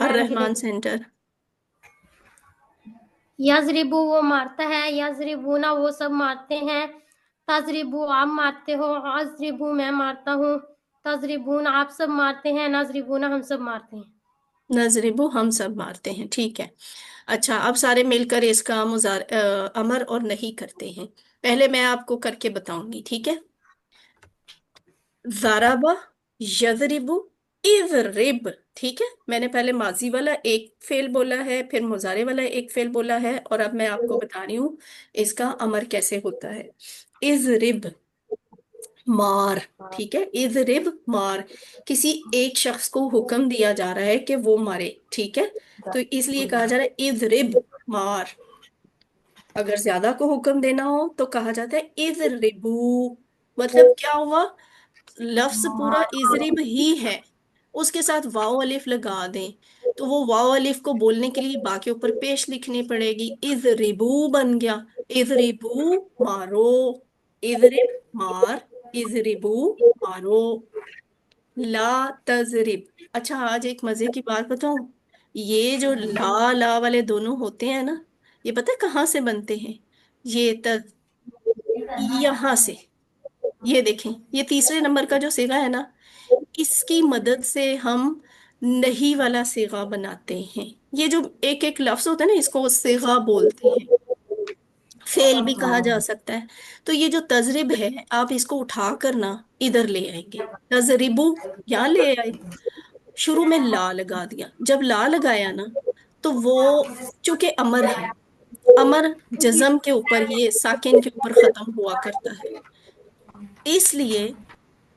الرحمان centre. یضربو وہ مارتا ہے، یضربونا وہ سب مارتے ہیں، تضربو آپ مارتے ہو، اضربو میں مارتا ہوں، تضربون آپ سب مارتے ہیں، نضربونا ہم سب مارتے ہیں. نضربو ہم سب مارتے ہیں. ٹھیک ہے. اچھا اب سارے مل کر اس کا امر اور نہیں کرتے ہیں. پہلے میں آپ کو کر کے بتاؤں گی. ٹھیک ہے. ضربہ، یضرب، اضرب. ٹھیک ہے. میں نے پہلے ماضی والا ایک فعل بولا ہے، پھر مضارع والا ایک فعل بولا ہے، اور اب میں آپ کو بتا رہی ہوں اس کا امر کیسے ہوتا ہے. اضرب، مار. ٹھیک ہے. اضرب، مار. کسی ایک شخص کو حکم دیا جا رہا ہے کہ وہ مارے. ٹھیک ہے. تو اس لیے کہا جا رہا ہے اضرب، مار. اگر زیادہ کو حکم دینا ہو تو کہا جاتا ہے اضربو. مطلب کیا ہوا؟ لفظ پورا اضرب ہی ہے، اس کے ساتھ واو الف لگا دیں تو وہ واو الف کو بولنے کے لیے با کے اوپر پیش لکھنی پڑے گی. اضربو بن گیا. اضربو، مارو. اضرب، مار. اضربو، مارو. لا تضرب. اچھا آج ایک مزے کی بات بتاؤں. یہ جو لا لا والے دونوں ہوتے ہیں نا، یہ پتہ ہے کہاں سے بنتے ہیں؟ یہ یہاں سے. یہ دیکھیں، یہ تیسرے نمبر کا جو صیغہ ہے نا، اس کی مدد سے ہم نہیں والا صیغہ بناتے ہیں. یہ جو ایک ایک لفظ ہوتا ہے نا، اس کو صیغہ بولتے ہیں. فعل بھی کہا جا سکتا ہے. تو یہ جو تضرب ہے، آپ اس کو اٹھا کر نا ادھر لے آئیں گے. تضربو یہاں لے آئے، شروع میں لا لگا دیا. جب لا لگایا نا تو وہ چونکہ امر ہے، امر جزم کے اوپر، یہ ساکن کے اوپر ختم ہوا کرتا ہے، اس لیے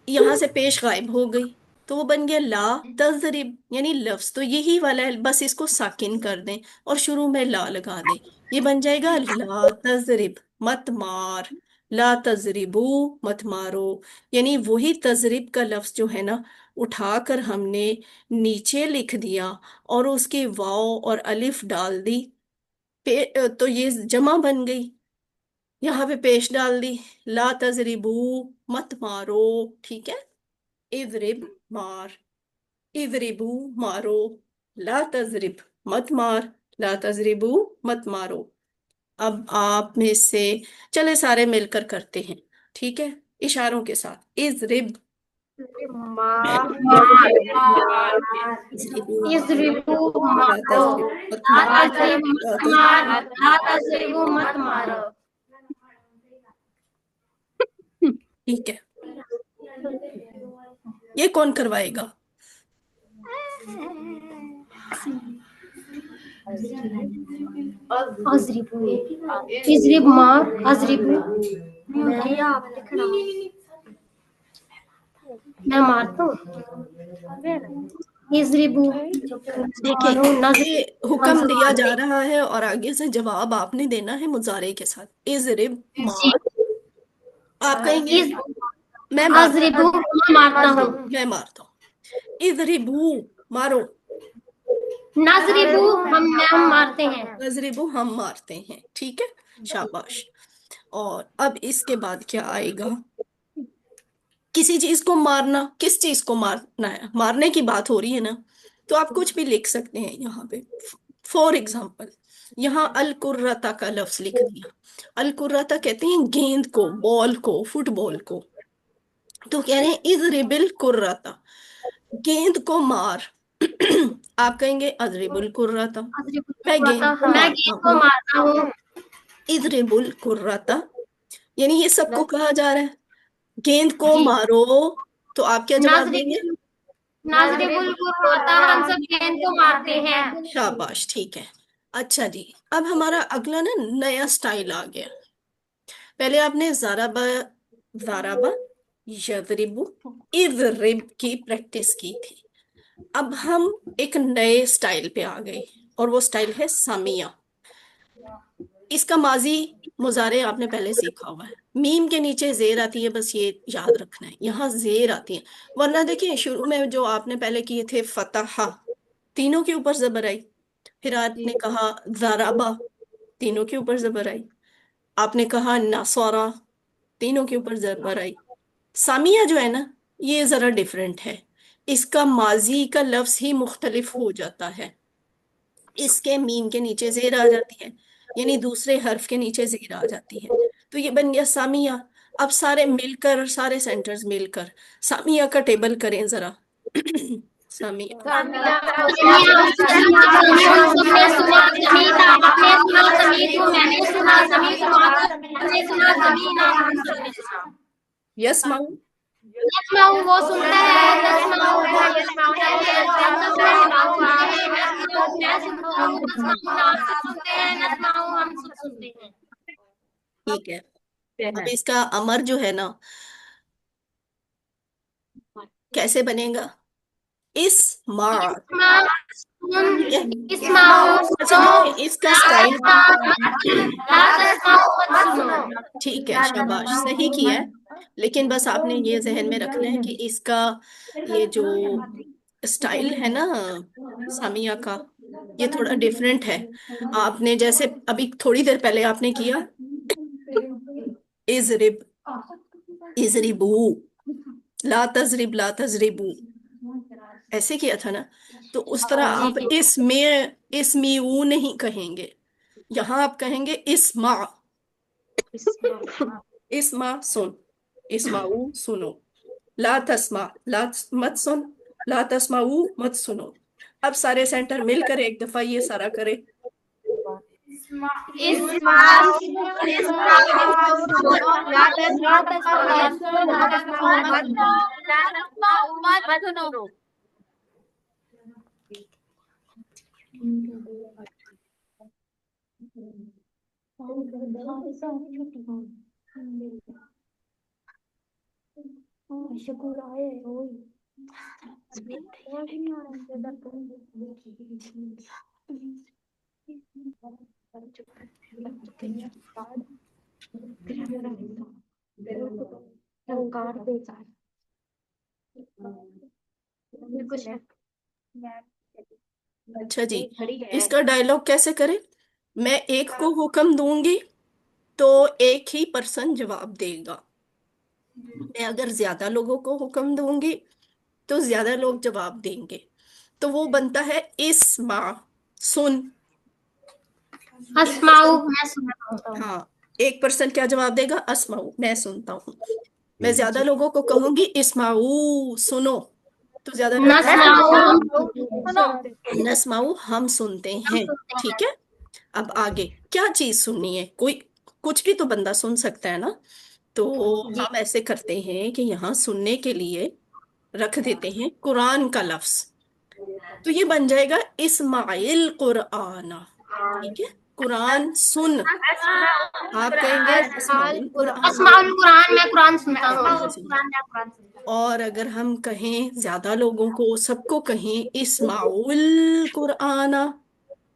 یہاں سے پیش غائب ہو گئی تو وہ بن گیا لا تضرب. یعنی لفظ تو یہی والا ہے، بس اس کو ساکن کر دیں اور شروع میں لا لگا دیں. یہ بن جائے گا لا تضرب، مت مار. لا تضربو، مت مارو. یعنی وہی تضرب کا لفظ جو ہے نا، اٹھا کر ہم نے نیچے لکھ دیا اور اس کی واو اور الف ڈال دی، تو یہ جمع بن گئی. یہاں پہ پیش ڈال دی، لا تضربو، مت مارو. ٹھیک ہے. اضرب، مار. اضربو، مارو. لا تضرب، مت مار. لا تضربو، مت مارو. اب آپ میں سے چلے سارے مل کر کرتے ہیں. ٹھیک ہے. اشاروں کے ساتھ. اضرب، اضربو، یضربو لا مارو، تضرب، مت لا مار. تضرب لا مت تضرب. مار، لا تضربو مت مارو. ٹھیک ہے. یہ کون کروائے گا؟ اضربو، اضرب مار، اضربو میں مارتا ہوں. اضربو دیکھیں، مارو، یہ نضرب ہم حکم سب دیا مارتے جا رہا ہے اور آگے سے جواب آپ نے دینا ہے مضارع کے ساتھ. اضرب، ہیں. جی. مار. آپ کہیں گے میں مارتا اضربو میں مارتا ہوں، ہوں، میں مارتا ہوں. اضربو، مارو. نضربو ہم مارتے ہیں. اضربو ہم مارتے ہیں. ٹھیک ہے. شاباش. اور اب اس کے بعد کیا آئے گا؟ کسی چیز کو مارنا. کس چیز کو مارنا ہے؟ مارنے کی بات ہو رہی ہے نا، تو آپ کچھ بھی لکھ سکتے ہیں یہاں پہ. فور ایگزامپل، یہاں الکرتا کا لفظ لکھ دیا. الکرتا کہتے ہیں گیند کو، بال کو، فٹ بال کو. تو کہہ رہے ہیں اضرب الکرتا، گیند کو مار. آپ کہیں گے اضرب الکرتا، میں گیند کو میں مارتا گیند ہوں. کو مارتا ہوں. اضرب الکرتا، یعنی یہ سب کو کہا جا رہا ہے گیند کو جی. مارو. تو آپ کیا جواب دیں گے؟ ناظرب القرآن ہم سب گیند کو مارتے ہیں. شاباش. ٹھیک ہے. اچھا جی، اب ہمارا اگلا نا نیا سٹائل آ گیا. پہلے آپ نے ضربہ، ضربہ، یضرب، اضرب کی پریکٹس کی تھی. اب ہم ایک نئے سٹائل پہ آ گئے اور وہ سٹائل ہے سامیہ. اس کا ماضی مضارع آپ نے پہلے سیکھا ہوا ہے. میم کے نیچے زیر آتی ہے، بس یہ یاد رکھنا ہے. یہاں زیر آتی ہے، ورنہ دیکھیں شروع میں جو آپ نے پہلے کیے تھے فتح، تینوں کے اوپر زبر آئی. پھر آپ نے کہا ضربہ، تینوں کے اوپر زبر آئی. آپ نے کہا نصارہ، تینوں کے اوپر زبر آئی. سامیہ جو ہے نا، یہ ذرا ڈیفرنٹ ہے. اس کا ماضی کا لفظ ہی مختلف ہو جاتا ہے، اس کے میم کے نیچے زیر آ جاتی ہے، یعنی دوسرے حرف کے نیچے زیر آ جاتی ہے، تو یہ بن گیا سامیہ۔ اب سارے مل کر، سارے سینٹرز مل کر سامیہ کا ٹیبل کریں ذرا۔ سامیہ یسمعو، وہ سنتا ہے، ہم سب سنتے ہیں۔ ٹھیک ہے۔ اب اس کا امر جو ہے نا کیسے بنے گا؟ اسمع۔ اچھا دیکھیں اس کا سٹائل، ٹھیک ہے شاباش، صحیح کیا ہے، لیکن بس آپ نے یہ ذہن میں رکھنا ہے کہ اس کا یہ جو سٹائل ہے نا سامیہ کا، یہ تھوڑا ڈیفرنٹ ہے۔ آپ نے جیسے ابھی تھوڑی دیر پہلے آپ نے کیا اضرب، اضربو، لا تضرب، لا تضربو، ایسے کیا تھا نا، تو اس طرح آپ اسمیو نہیں کہیں گے، یہاں آپ کہیں گے اسمع، اسمع سن، اسمعو سنو، لا تسمع لا مت سن، لا تسمعو مت سنو۔ اب سارے سینٹر مل کر ایک دفعہ یہ سارا کرے۔ اچھا جی، اس کا ڈائلاگ کیسے کرے؟ میں ایک کو حکم دوں گی تو ایک ہی پرسن جواب دے گا، میں اگر زیادہ لوگوں کو حکم دوں گی تو زیادہ لوگ جواب دیں گے، تو وہ بنتا ہے اسمع، سن۔ اسماؤ، میں سنتا ہوں۔ ہاں، ایک پرسن کیا جواب دے گا؟ اسمعو، میں سنتا ہوں۔ میں زیادہ لوگوں کو کہوں گی اسمعو، سنو، تو زیادہ لوگ نسمعو، ہم سنتے ہیں، ٹھیک ہے۔ اب آگے کیا چیز سننی ہے؟ کوئی کچھ بھی تو بندہ سن سکتا ہے نا، تو ہم ایسے کرتے ہیں کہ یہاں سننے کے لیے رکھ دیتے ہیں قرآن کا لفظ، تو یہ بن جائے گا اسماعیل قرآن، ٹھیک ہے، قرآن سن، آپ کہیں گے اسماعیل قرآن۔ اسماء القرآن، میں قرآن سنتا ہوں۔ اور اگر ہم کہیں زیادہ لوگوں کو، سب کو کہیں اسمعوا القرآن،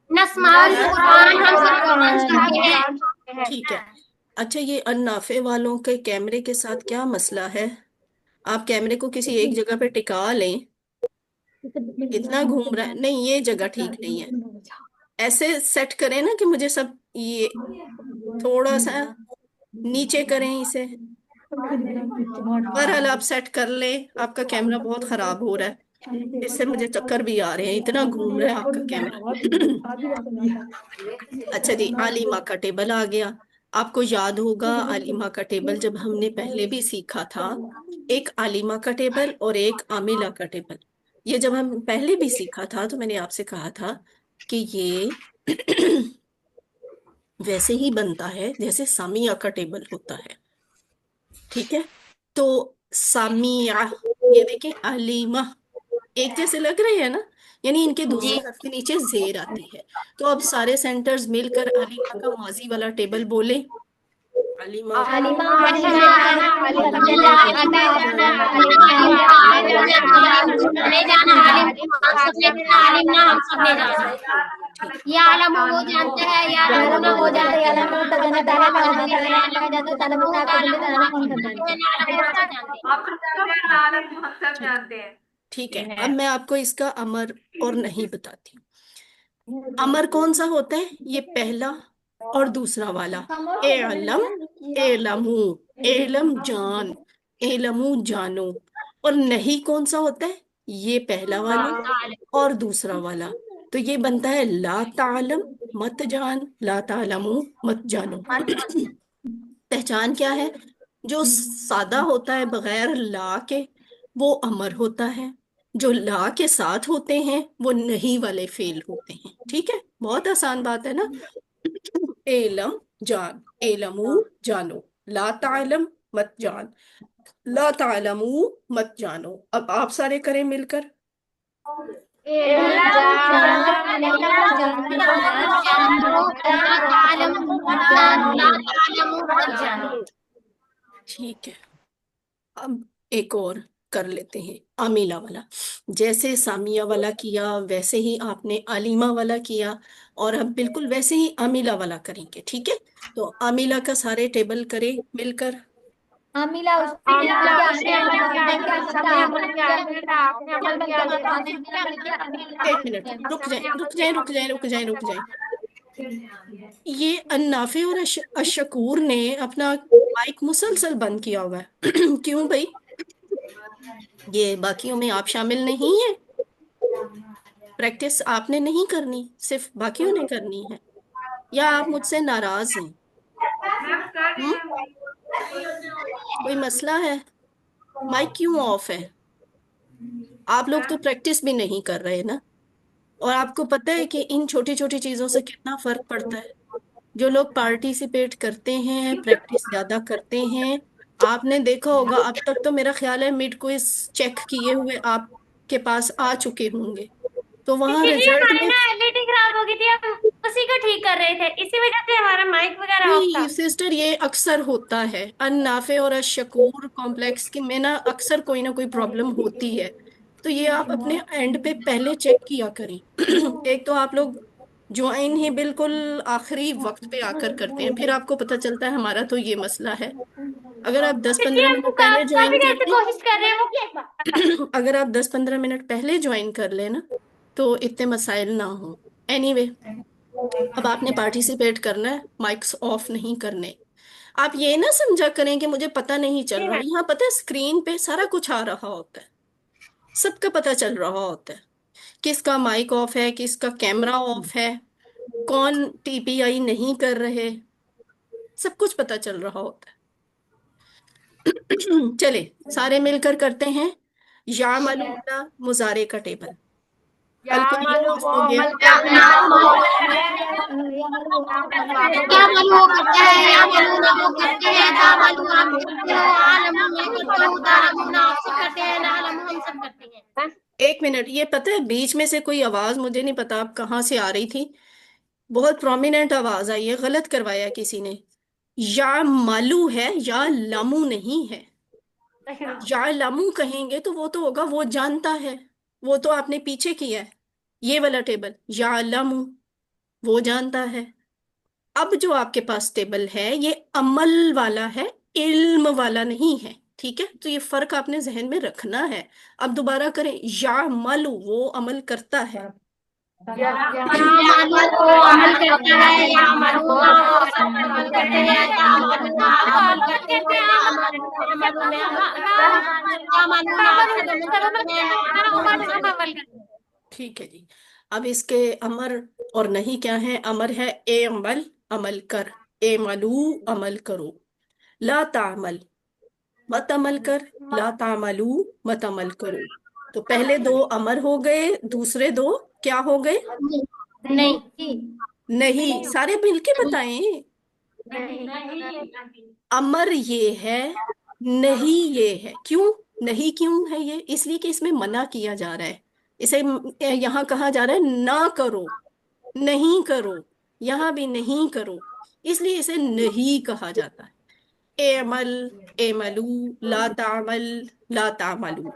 نسمع القرآن، ہم سب قرآن سنتے ہیں۔ ٹھیک ہے۔ اچھا یہ النافع والوں کے کیمرے کے ساتھ کیا مسئلہ ہے؟ آپ کیمرے کو کسی ایک جگہ پہ ٹکا لیں، اتنا گھوم رہا ہے، نہیں یہ جگہ ٹھیک نہیں ہے، ایسے سیٹ کریں نا کہ مجھے سب یہ تھوڑا سا نیچے کریں اسے، بہرحال آپ سیٹ کر لیں، آپ کا کیمرہ بہت خراب ہو رہا ہے، اس سے مجھے چکر بھی آ رہے ہیں، اتنا گھوم رہا ہے آپ کا کیمرہ۔ اچھا جی، علیمہ کا ٹیبل آ گیا۔ آپ کو یاد ہوگا علیمہ کا ٹیبل جب ہم نے پہلے بھی سیکھا تھا، ایک علیمہ کا ٹیبل اور ایک عاملہ کا ٹیبل، یہ جب ہم پہلے بھی سیکھا تھا تو میں نے آپ سے کہا تھا کہ یہ ویسے ہی بنتا ہے جیسے سامیہ کا ٹیبل ہوتا ہے، ٹھیک ہے۔ تو سامیہ، یہ دیکھیں علیمہ ایک جیسے لگ رہے ہیں نا، یعنی ان کے دوسرے حرف کے نیچے زیر آتی ہے، تو اب سارے سینٹرز مل کر علیمہ کا ماضی والا ٹیبل بولیں، علیمہ، یا عالم وہ جانتے ہیں، یا عالم وہ جانتے ہیں، ٹھیک ہے۔ اب میں آپ کو اس کا امر اور نہیں بتاتی ہوں۔ امر کون سا ہوتا ہے؟ یہ پہلا اور دوسرا والا، اعلم، اعلمو، اعلم جان، اعلمو جانو، اور نہیں کون سا ہوتا ہے؟ یہ پہلا والا اور دوسرا والا، تو یہ بنتا ہے لا تعلم مت جان، لا تعلمو مت جانو۔ پہچان کیا ہے؟ جو سادہ ہوتا ہے بغیر لا کے وہ امر ہوتا ہے، جو لا کے ساتھ ہوتے ہیں وہ نہیں والے فعل ہوتے ہیں۔ ٹھیک ہے، بہت آسان بات ہے نا۔ علم جان، علمو جانو، لا تعلم مت جان، لا تعلمو مت جانو۔ اب آپ سارے کریں مل کر۔ ٹھیک ہے، اب ایک اور کر لیتے ہیں عاملہ والا۔ جیسے سامیہ والا کیا ویسے ہی آپ نے علیمہ والا کیا، اور اب بالکل ویسے ہی عاملہ والا کریں گے۔ ٹھیک ہے، تو عاملہ کا سارے ٹیبل کریں مل کر۔ عاملہ اس ایک منٹ، رک جائیں۔ یہ النافع اور الشکور نے اپنا مائک مسلسل بند کیا ہوا ہے کیوں بھائی؟ یہ باقیوں میں آپ شامل نہیں ہیں؟ پریکٹس آپ نے نہیں کرنی، صرف باقیوں نے کرنی ہے، یا آپ مجھ سے ناراض ہیں؟ کوئی مسئلہ ہے؟ مائک کیوں آف ہے؟ آپ لوگ تو پریکٹس بھی نہیں کر رہے نا، اور آپ کو پتہ ہے کہ ان چھوٹی چھوٹی چیزوں سے کتنا فرق پڑتا ہے۔ جو لوگ پارٹیسپیٹ کرتے ہیں، پریکٹس زیادہ کرتے ہیں، آپ نے دیکھا ہوگا اب تک تو میرا خیال ہے مڈ کوئز چیک کیے ہوئے آپ کے پاس آ چکے ہوں گے، تو وہاں رزلٹ ہماری میں نا ایل خراب ہو گئی تھی، ہم اسی کو ٹھیک کر رہے تھے، اسی وجہ سے ہمارا مائک وغیرہ آف تھا۔ سسٹر یہ اکثر ہوتا ہے، النافع اور الشکور کمپلیکس کی میں نا اکثر کوئی نہ کوئی پرابلم ہوتی ہے، تو یہ آپ اپنے اینڈ پہ پہلے چیک کیا کریں ایک تو آپ لوگ جوائن ہی بالکل آخری وقت پہ آ کر کرتے ہیں، پھر آپ کو پتہ چلتا ہے ہمارا تو یہ مسئلہ ہے۔ اگر آپ 10-15 ہم منٹ پہلے کافی جوائن دیر کر سے کوشش کر رہے ہیں، وہ کیا اگر آپ 10-15 منٹ پہلے جوائن کر لیں نا تو اتنے مسائل نہ ہوں۔ اینی وے، اب آپ نے پارٹیسپیٹ کرنا ہے، مائکس آف نہیں کرنے۔ آپ یہ نہ سمجھا کریں کہ مجھے پتہ نہیں چل رہا، یہاں پتہ ہے اسکرین پہ سارا کچھ آ رہا ہوتا ہے، سب کا پتہ چل رہا ہوتا ہے، کس کا مائک آف ہے، کس کا کیمرہ آف ہے، کون ٹی پی آئی نہیں کر رہے، سب کچھ پتہ چل رہا ہوتا ہے۔ چلے سارے مل کر کرتے ہیں یعمل والا مضارع کا ٹیبل۔ الکلیم آف ہو گیا، معلوم وہ کرتا ہے، یا معلوم وہ کرتے ہیں، تا معلوم آپ کرتے ہو، عالم میں کرتا ہوں، تعلمون آپ سب کرتے ہیں، نعلم ہم سب کرتے ہیں۔ ایک منٹ، یہ پتہ ہے بیچ میں سے کوئی آواز مجھے نہیں پتا اب کہاں سے آ رہی تھی، بہت پرومیننٹ آواز آئی ہے، غلط کروایا کسی نے۔ یا مالو ہے، یا لامو نہیں ہے۔ یا لامو کہیں گے تو وہ تو ہوگا وہ جانتا ہے، وہ تو آپ نے پیچھے کیا ہے یہ والا ٹیبل، یا لامو وہ جانتا ہے۔ اب جو آپ کے پاس ٹیبل ہے یہ عمل والا ہے، علم والا نہیں ہے، ٹھیک ہے؟ تو یہ فرق آپ نے ذہن میں رکھنا ہے۔ اب دوبارہ کریں، یا مالو وہ عمل کرتا ہے، یا معلوم وہ عمل کرتا ہے، یا معلوم وہ سب عمل کرتے ہیں، تا معلوم آپ عمل کرتے ہیں، معلوم میں تا معلوم آپ سب عمل کرتے ہیں، معلوم ہم سب عمل کرتے ہیں۔ ٹھیک ہے جی۔ اب اس کے امر اور نہیں کیا ہے؟ امر ہے اے عمل، عمل کر، اے ملو عمل کرو، لا تعمل مت عمل کر، لا تعملو مت عمل کرو۔ تو پہلے دو امر ہو گئے، دوسرے دو کیا ہو گئے؟ نہیں نہیں، سارے مل کے بتائیں۔ امر یہ ہے، نہیں یہ ہے۔ کیوں نہیں کیوں ہے یہ؟ اس لیے کہ اس میں منع کیا جا رہا ہے، اسے یہاں کہا جا رہا ہے نہ کرو، نہیں کرو، یہاں بھی نہیں کرو، اس لیے اسے نہیں کہا جاتا ہے۔ اعمل اعملو، لا تعمل لا تعملو۔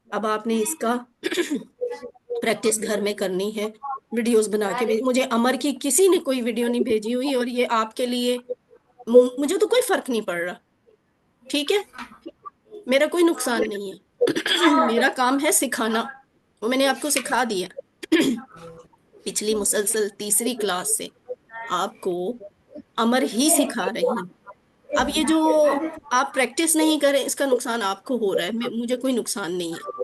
اب آپ نے اس کا پریکٹس گھر میں کرنی ہے، ویڈیوز بنا کے مجھے امر کی کسی نے کوئی ویڈیو نہیں بھیجی ہوئی، اور یہ آپ کے لیے مجھے تو کوئی فرق نہیں پڑ رہا، ٹھیک ہے؟ میرا کوئی نقصان نہیں ہے میرا کام ہے سکھانا، وہ میں نے آپ کو سکھا دیا پچھلی مسلسل تیسری کلاس سے آپ کو امر ہی سکھا رہی ہوں۔ اب یہ جو آپ پریکٹس نہیں کریں اس کا نقصان آپ کو ہو رہا ہے، مجھے کوئی نقصان نہیں ہے۔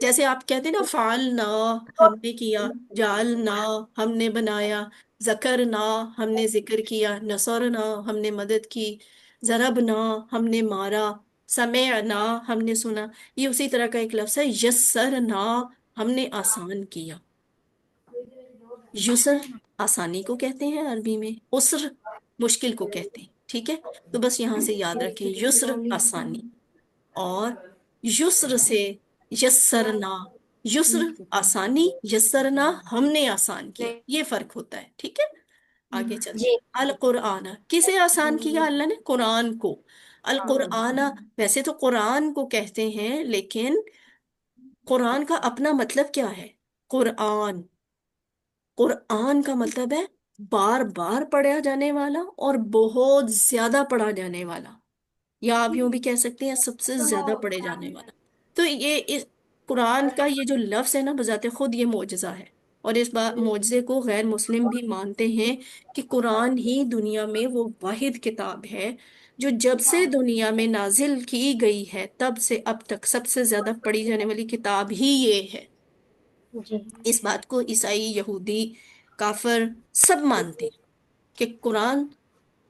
جیسے آپ کہتے ہیں نا، فعلنا ہم نے کیا، جعلنا ہم نے بنایا، ذکرنا ہم نے ذکر کیا، نصرنا ہم نے مدد کی، ضربنا ہم نے مارا، سمعنا ہم نے سنا۔ یہ اسی طرح کا ایک لفظ ہے یسرنا، ہم نے آسان کیا۔ یسر آسانی کو کہتے ہیں عربی میں، عسر مشکل کو کہتے ہیں، ٹھیک ہے؟ تو بس یہاں سے یاد رکھیں، یسر آسانی، اور یسر سے یسرنا، یسر آسانی، یسرنا ہم نے آسان کیا، یہ فرق ہوتا ہے، ٹھیک ہے؟ آگے چلتے جی ہیں۔ القرآن کسے آسان کیا اللہ نے؟ قرآن کو۔ القرآن ویسے تو قرآن کو کہتے ہیں، لیکن قرآن کا اپنا مطلب کیا ہے؟ قرآن، قرآن کا مطلب ہے بار بار پڑھا جانے والا اور بہت زیادہ پڑھا جانے والا، یا آپ یوں بھی کہہ سکتے ہیں سب سے زیادہ پڑھے جانے والا۔ تو یہ اس قرآن کا یہ جو لفظ ہے نا، بذات خود یہ معجزہ ہے، اور اس بات معجزے کو غیر مسلم بھی مانتے ہیں کہ قرآن ہی دنیا میں وہ واحد کتاب ہے جو جب سے دنیا میں نازل کی گئی ہے تب سے اب تک سب سے زیادہ پڑھی جانے والی کتاب ہی یہ ہے۔ جی اس بات کو عیسائی، یہودی، کافر سب مانتے ہیں کہ قرآن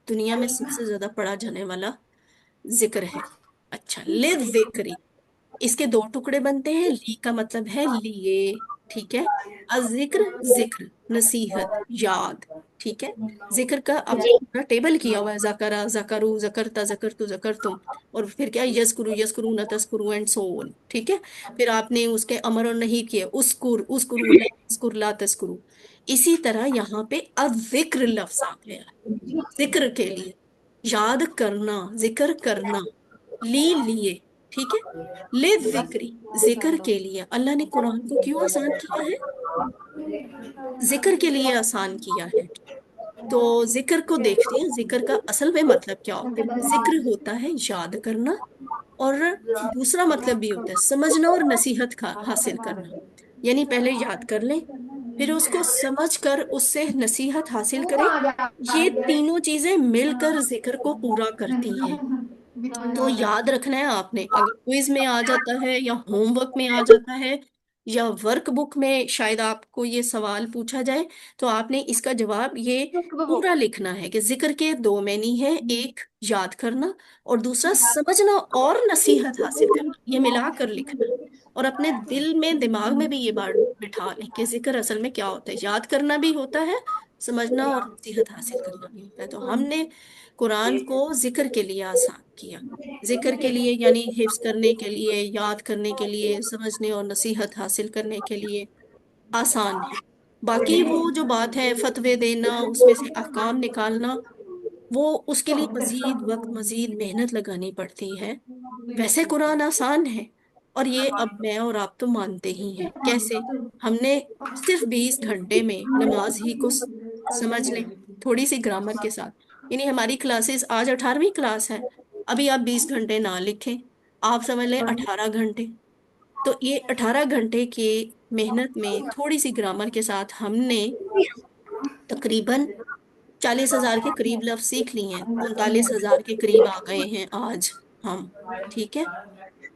دنیا میں سب سے زیادہ پڑھا جانے والا ذکر ہے۔ اچھا، لِلذِّکری، اس کے دو ٹکڑے بنتے ہیں، لی کا مطلب ہے لیے، ٹھیک ہے؟ الذکر ذکر، نصیحت، یاد، ٹھیک ہے؟ ذکر کا آپ جی نے پورا ٹیبل کیا ہوا ہے، ذکرہ، ذکرو، ذکرتا، ذکرتو، ذکرتم، اور پھر کیا، یذکرو، یذکرون، تذکرو، اینڈ سو on، ٹھیک ہے؟ پھر آپ نے اس کے امر اور نہیں کیے، اسکر، اسکرو، لا تذکر، لا تذکرو۔ اسی طرح یہاں پہ الذکر لفظ آ گیا ہے ذکر کے لیے، یاد کرنا، ذکر کرنا، لیے، ٹھیک ہے؟ لے ذکری، ذکر کے لیے اللہ نے قرآن کو کیوں آسان کیا ہے؟ ذکر کے لیے آسان کیا ہے۔ تو ذکر کو دیکھتے ہیں، ذکر کا اصل میں مطلب کیا ہوتا ہے؟ ذکر ہوتا ہے یاد کرنا، اور دوسرا مطلب بھی ہوتا ہے سمجھنا اور نصیحت کا حاصل کرنا۔ یعنی پہلے یاد کر لیں، پھر اس کو سمجھ کر اس سے نصیحت حاصل کریں، یہ تینوں چیزیں مل کر ذکر کو پورا کرتی ہیں۔ تو یاد رکھنا ہے آپ نے، اگر کوئز میں آ جاتا ہے یا ہوم ورک میں آ جاتا ہے یا ورک بک میں شاید آپ کو یہ سوال پوچھا جائے، تو آپ نے اس کا جواب یہ پورا لکھنا ہے کہ ذکر کے دو معنی ہیں، ایک یاد کرنا اور دوسرا سمجھنا اور نصیحت حاصل کرنا، یہ ملا کر لکھنا، اور اپنے دل میں، دماغ میں بھی یہ بات بٹھا لیں کہ ذکر اصل میں کیا ہوتا ہے، یاد کرنا بھی ہوتا ہے، سمجھنا اور نصیحت حاصل کرنا بھی ہوتا ہے۔ تو ہم نے قرآن کو ذکر کے لیے آسان کیا، ذکر کے لیے یعنی حفظ کرنے کے لیے، یاد کرنے کے لیے، سمجھنے اور نصیحت حاصل کرنے کے لیے آسان ہے۔ باقی وہ جو بات ہے فتوے دینا، اس میں سے احکام نکالنا، وہ اس کے لیے مزید وقت، مزید محنت لگانی پڑتی ہے۔ ویسے قرآن آسان ہے، اور یہ اب میں اور آپ تو مانتے ہی ہیں۔ کیسے؟ ہم نے صرف 20 گھنٹے میں نماز ہی کو سمجھ لیں، تھوڑی سی گرامر کے ساتھ، یعنی ہماری کلاسز آج 18ویں کلاس ہے، ابھی آپ 20 گھنٹے نہ لکھیں، آپ سمجھ لیں 18 گھنٹے، تو یہ 18 گھنٹے کی محنت میں تھوڑی سی گرامر کے ساتھ ہم نے تقریباً 40,000 کے قریب لفظ سیکھ لی ہیں، 39,000 کے قریب آ گئے ہیں آج ہم، ٹھیک ہے؟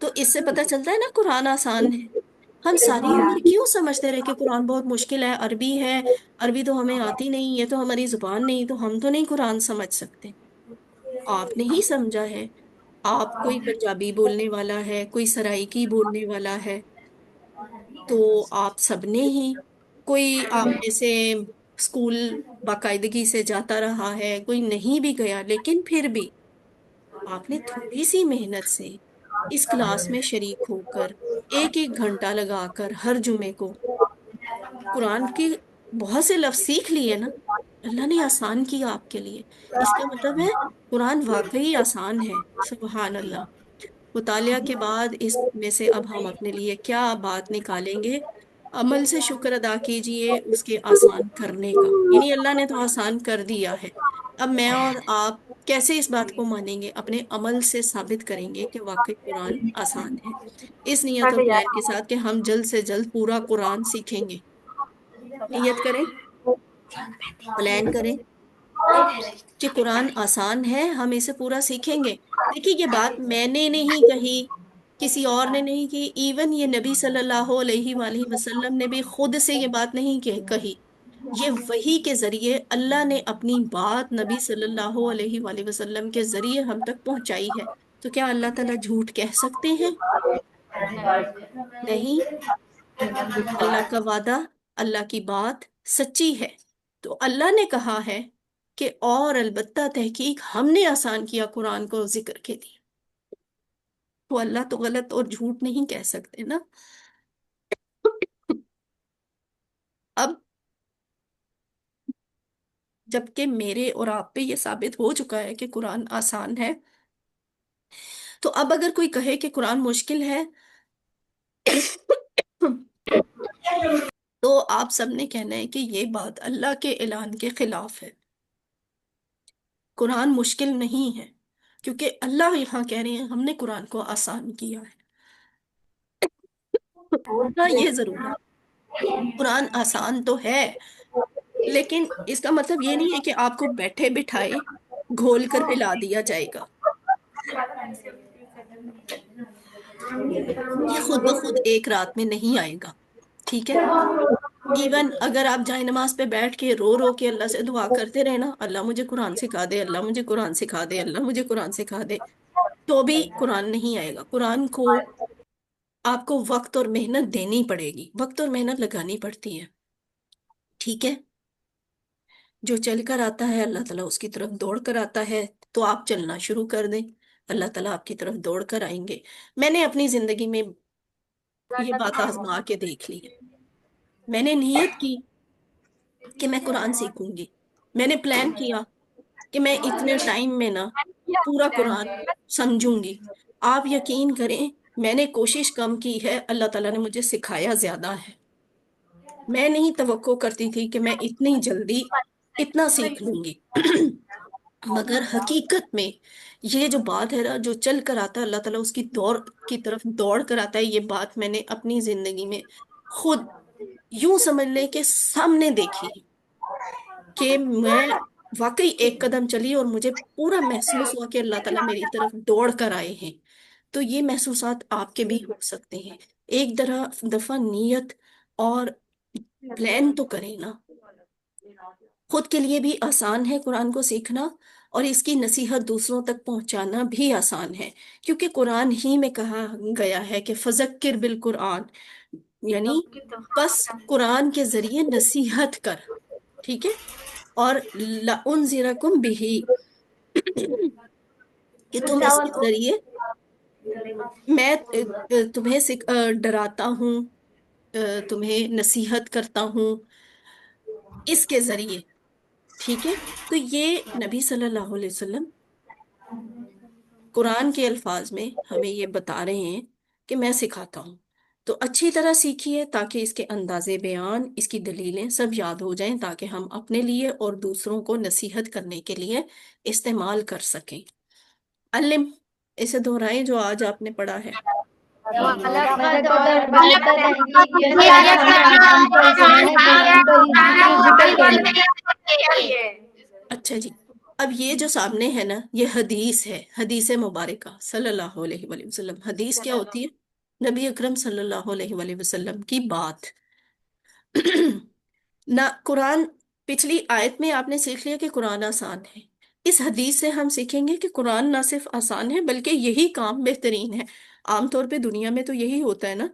تو اس سے پتہ چلتا ہے نا قرآن آسان ہے۔ ہم ساری عمر کیوں سمجھتے رہے کہ قرآن بہت مشکل ہے، عربی ہے، عربی تو ہمیں آتی نہیں، یہ تو ہماری زبان نہیں، تو ہم تو نہیں قرآن سمجھ سکتے۔ آپ نے ہی سمجھا ہے، آپ کوئی پنجابی بولنے والا ہے، کوئی سرائیکی بولنے والا ہے، تو آپ سب نے ہی، کوئی آپ میں سے اسکول باقاعدگی سے جاتا رہا ہے، کوئی نہیں بھی گیا، لیکن پھر بھی آپ نے تھوڑی سی محنت سے اس کلاس میں شریک ہو کر 1 1 گھنٹہ لگا کر ہر جمعے کو قرآن کے بہت سے لفظ سیکھ لیے نا، اللہ نے آسان کیا آپ کے لیے۔ اس کا مطلب ہے قرآن واقعی آسان ہے، سبحان اللہ۔ مطالعہ کے بعد اس میں سے اب ہم اپنے لیے کیا بات نکالیں گے؟ عمل سے شکر ادا کیجئے اس کے آسان کرنے کا، یعنی اللہ نے تو آسان کر دیا ہے، اب میں اور آپ کیسے اس بات کو مانیں گے؟ اپنے عمل سے ثابت کریں گے کہ واقعی قرآن آسان ہے، اس نیت اور پلان کے ساتھ کہ ہم جلد سے جلد پورا قرآن سیکھیں گے۔ نیت کریں، پلان کریں کہ قرآن آسان ہے، ہم اسے پورا سیکھیں گے۔ دیکھیے، یہ بات میں نے نہیں کہی کسی اور نے نہیں کی، ایون یہ نبی صلی اللہ علیہ وآلہ وسلم نے بھی خود سے یہ بات نہیں کہی. یہ وحی کے ذریعے اللہ نے اپنی بات نبی صلی اللہ علیہ وآلہ وسلم کے ذریعے ہم تک پہنچائی ہے. تو کیا اللہ تعالیٰ جھوٹ کہہ سکتے ہیں؟ نہیں. اللہ کا وعدہ، اللہ کی بات سچی ہے. تو اللہ نے کہا ہے کہ اور البتہ تحقیق ہم نے آسان کیا قرآن کو ذکر کے لیے. تو اللہ تو غلط اور جھوٹ نہیں کہہ سکتے نا. اب جبکہ میرے اور آپ پہ یہ ثابت ہو چکا ہے کہ قرآن آسان ہے، تو اب اگر کوئی کہے کہ قرآن مشکل ہے تو آپ سب نے کہنا ہے کہ یہ بات اللہ کے اعلان کے خلاف ہے. قرآن مشکل نہیں ہے، کیونکہ اللہ یہاں کہہ رہے ہیں ہم نے قرآن کو آسان کیا ہے. ہاں یہ ضرور ہے، قرآن آسان تو ہے، لیکن اس کا مطلب یہ نہیں ہے کہ آپ کو بیٹھے بٹھائے گھول کر پلا دیا جائے گا. یہ خود بخود ایک رات میں نہیں آئے گا. ٹھیک ہے. ایون اگر آپ جائے نماز پہ بیٹھ کے رو رو کے اللہ سے دعا کرتے رہے نا، اللہ مجھے قرآن سکھا دے، اللہ مجھے قرآن سکھا دے، اللہ مجھے قرآن سکھا دے، تو بھی قرآن نہیں آئے گا. قرآن کو آپ کو وقت اور محنت دینی پڑے گی، وقت اور محنت لگانی پڑتی ہے. ٹھیک ہے. جو چل کر آتا ہے اللہ تعالیٰ اس کی طرف دوڑ کر آتا ہے. تو آپ چلنا شروع کر دیں، اللہ تعالیٰ آپ کی طرف دوڑ کر آئیں گے. میں نے اپنی زندگی میں یہ بات آزما کے دیکھ لی ہے. میں نے نیت کی کہ میں قرآن سیکھوں گی. میں نے پلان کیا کہ میں اتنے ٹائم میں نا پورا قرآن سمجھوں گی. آپ یقین کریں میں نے کوشش کم کی ہے، اللہ تعالیٰ نے مجھے سکھایا زیادہ ہے. میں نہیں توقع کرتی تھی کہ میں اتنی جلدی اتنا سیکھ لوں گی. مگر حقیقت میں یہ جو بات ہے نا، جو چل کر آتا ہے اللہ تعالیٰ اس کی دوڑ کی طرف دوڑ کر آتا ہے. یہ بات میں نے اپنی زندگی میں خود یوں سمجھ لیں کہ سامنے دیکھی کہ میں واقعی ایک قدم چلی اور مجھے پورا محسوس ہوا کہ اللہ تعالیٰ میری طرف دوڑ کر آئے ہیں. تو یہ محسوسات آپ کے بھی ہو سکتے ہیں. ایک دفعہ نیت اور پلان تو کریں نا. خود کے لیے بھی آسان ہے قرآن کو سیکھنا، اور اس کی نصیحت دوسروں تک پہنچانا بھی آسان ہے، کیونکہ قرآن ہی میں کہا گیا ہے کہ فذکر بالقرآن، یعنی بس قرآن کے ذریعے نصیحت کر. ٹھیک ہے. اور لَأُنذِرَكُمْ بِهِ، کہ تم اس کے ذریعے میں تمہیں ڈراتا ہوں، تمہیں نصیحت کرتا ہوں اس کے ذریعے. ٹھیک ہے. تو یہ نبی صلی اللہ علیہ وسلم قرآن کے الفاظ میں ہمیں یہ بتا رہے ہیں کہ میں سکھاتا ہوں. تو اچھی طرح سیکھیے تاکہ اس کے انداز بیان، اس کی دلیلیں سب یاد ہو جائیں، تاکہ ہم اپنے لیے اور دوسروں کو نصیحت کرنے کے لیے استعمال کر سکیں. علم، اسے دہرائیں جو آج آپ نے پڑھا ہے. وَلَقَدْ اور البتہ تحقیق یہ اچھا جی. اب یہ جو سامنے ہے نا، یہ حدیث ہے، حدیث مبارکہ صلی اللہ علیہ وآلہ وسلم. حدیث کیا ہوتی ہے؟ نبی اکرم صلی اللہ علیہ وآلہ وسلم کی بات. نہ قرآن، پچھلی آیت میں آپ نے سیکھ لیا کہ قرآن آسان ہے. اس حدیث سے ہم سیکھیں گے کہ قرآن نہ صرف آسان ہے بلکہ یہی کام بہترین ہے. عام طور پہ دنیا میں تو یہی ہوتا ہے نا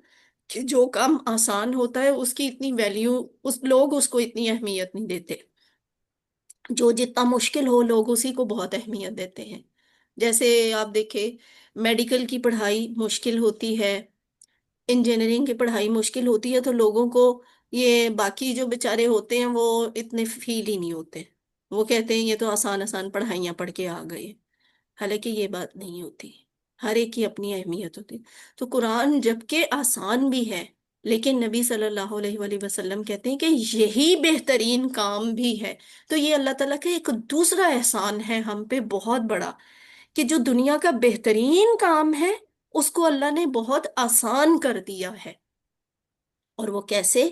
کہ جو کام آسان ہوتا ہے اس کی اتنی ویلیو، لوگ اس کو اتنی اہمیت نہیں دیتے. جو جتنا مشکل ہو لوگ اسی کو بہت اہمیت دیتے ہیں. جیسے آپ دیکھیں میڈیکل کی پڑھائی مشکل ہوتی ہے، انجینئرنگ کی پڑھائی مشکل ہوتی ہے، تو لوگوں کو یہ باقی جو بیچارے ہوتے ہیں وہ اتنے فیل ہی نہیں ہوتے. وہ کہتے ہیں یہ تو آسان آسان پڑھائیاں پڑھ کے آ گئے. حالانکہ یہ بات نہیں ہوتی، ہر ایک کی اپنی اہمیت ہوتی. تو قرآن جبکہ آسان بھی ہے، لیکن نبی صلی اللہ علیہ وآلہ وسلم کہتے ہیں کہ یہی بہترین کام بھی ہے. تو یہ اللہ تعالیٰ کا ایک دوسرا احسان ہے ہم پہ بہت بڑا، کہ جو دنیا کا بہترین کام ہے اس کو اللہ نے بہت آسان کر دیا ہے. اور وہ کیسے؟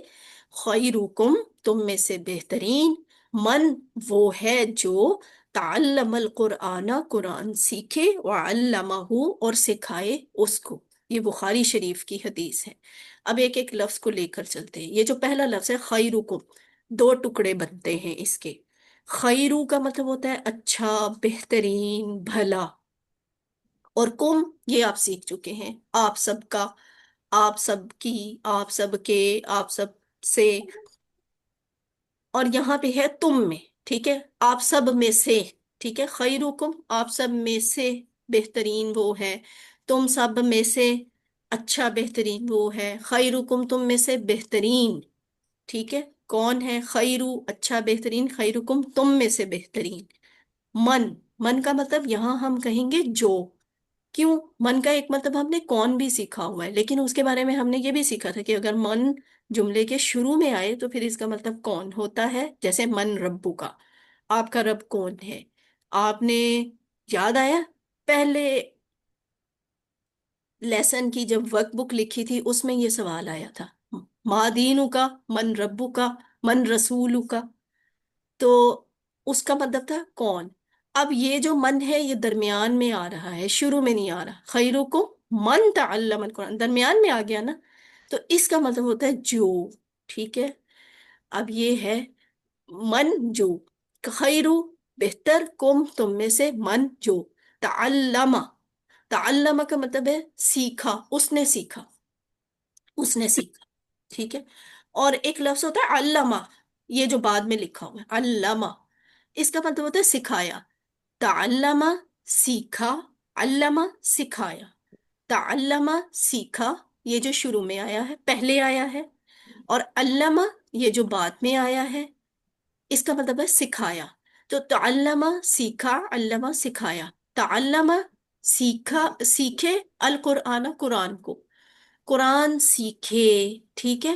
خیرکم، تم میں سے بہترین، من، وہ ہے جو تعلم القرآن، قرآن سیکھے، وعلمہ، اور سکھائے اس کو. یہ بخاری شریف کی حدیث ہے۔ اب ایک ایک لفظ کو لے کر چلتے ہیں۔ یہ جو پہلا لفظ ہے خیرکم، دو ٹکڑے بنتے ہیں اس کے۔ خیرو کا مطلب ہوتا ہے اچھا، بہترین، بھلا، اور کم یہ آپ سیکھ چکے ہیں، آپ سب کا، آپ سب کی، آپ سب کے، آپ سب سے، اور یہاں پہ ہے تم میں، ٹھیک ہے، آپ سب میں سے، ٹھیک ہے، خیرکم آپ سب میں سے بہترین وہ ہے، تم سب میں سے اچھا بہترین وہ ہے، خیرکم تم میں سے بہترین، ٹھیک ہے، کون ہے خیرو اچھا بہترین، خیرکم تم میں سے بہترین۔ من، من کا مطلب یہاں ہم کہیں گے جو، کیوں؟ من کا ایک مطلب ہم نے کون بھی سیکھا ہوا ہے، لیکن اس کے بارے میں ہم نے یہ بھی سیکھا تھا کہ اگر من جملے کے شروع میں آئے تو پھر اس کا مطلب کون ہوتا ہے، جیسے من ربو کا، آپ کا رب کون ہے؟ آپ نے، یاد آیا پہلے لیسن کی جب ورک بک لکھی تھی اس میں یہ سوال آیا تھا، ما دینو کا، من ربو کا، من رسولو کا، تو اس کا مطلب تھا کون۔ اب یہ جو من ہے یہ درمیان میں آ رہا ہے، شروع میں نہیں آ رہا، خیرکم من تعلم القرآن درمیان میں آ گیا نا، تو اس کا مطلب ہوتا ہے جو، ٹھیک ہے۔ اب یہ ہے من جو، خیرو بہتر، کم تم میں سے، من جو، تعلم، تعلم کا مطلب ہے سیکھا، اس نے سیکھا، اس نے سیکھا، ٹھیک ہے۔ اور ایک لفظ ہوتا ہے علامہ، یہ جو بعد میں لکھا ہوا ہے علامہ، اس کا مطلب ہوتا ہے سکھایا، تعلمہ سیکھا، علامہ سکھایا، تعلمہ سیکھا، یہ جو شروع میں آیا ہے پہلے آیا ہے، اور علامہ یہ جو بعد میں آیا ہے اس کا مطلب ہے سکھایا، تو تعلمہ سیکھا، علامہ سکھایا، تعلمہ سیکھا، سیکھے، القرآن قرآن کو، قرآن سیکھے، ٹھیک ہے۔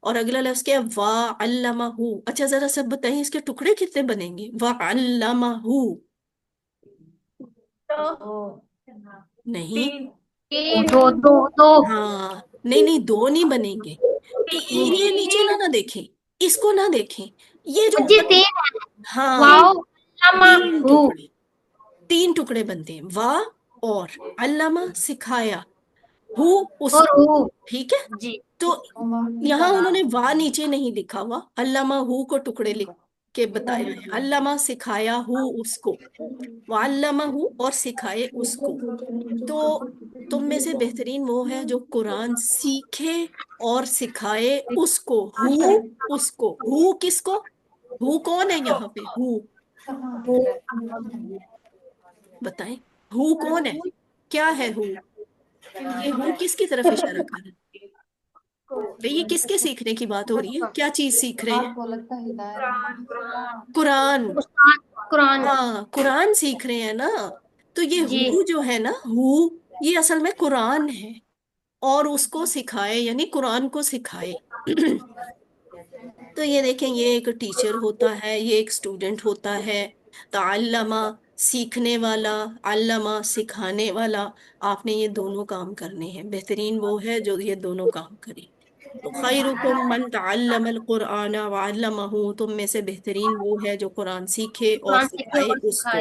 اور اگلا لفظ کیا ہے وَعَلَّمَهُ، اچھا ذرا سب بتائیے اس کے ٹکڑے کتنے بنیں گے؟ وَعَلَّمَهُ، نہیں، تین دو دو دو ہاں، نہیں نہیں، دو نہیں بنیں گے، یہ نیچے نہ دیکھیں، اس کو نہ دیکھیں، یہ جو جی اوپر، تین ہاں، واو تین علامہ ٹکڑے، تین ٹکڑے بنتے ہیں، وا اور علامہ سکھایا، ہو اس اور کو، ہو ٹھیک ہے۔ جی تو یہاں انہوں نے وا نیچے نہیں لکھا ہوا، علامہ ہو کو ٹکڑے لکھ کے بتایا ہے، علامہ سکھایا ہو اس کو، وعلمہ ہو اور سکھائے اس کو، تو تم میں سے بہترین وہ ہے جو قرآن سیکھے اور سکھائے اس کو، ہو اس کو، ہو کس کو، ہو کون ہے یہاں پہ، ہو بتائیں، ہو کون ہے، کیا ہے ہو، یہ ہو کس کی طرف اشارہ کر رہا ہے بھئی، یہ کس کے سیکھنے کی بات ہو رہی ہے، کیا چیز سیکھ رہے ہیں؟ قرآن، قرآن ہاں قرآن سیکھ رہے ہیں نا، تو یہ جی ہو جو ہے نا، ہو یہ اصل میں قرآن ہے، اور اس کو سکھائے یعنی قرآن کو سکھائے تو یہ دیکھیں، یہ ایک ٹیچر ہوتا ہے، یہ ایک اسٹوڈنٹ ہوتا ہے، تعلمہ سیکھنے والا، علامہ سکھانے والا، آپ نے یہ دونوں کام کرنے ہیں، بہترین وہ ہے جو یہ دونوں کام کرے، تو خیرکم من تعلم القرآن وعلمہ، تم میں سے بہترین وہ ہے جو قرآن سیکھے اور قرآن سیکھے سکھائے اور اس کو۔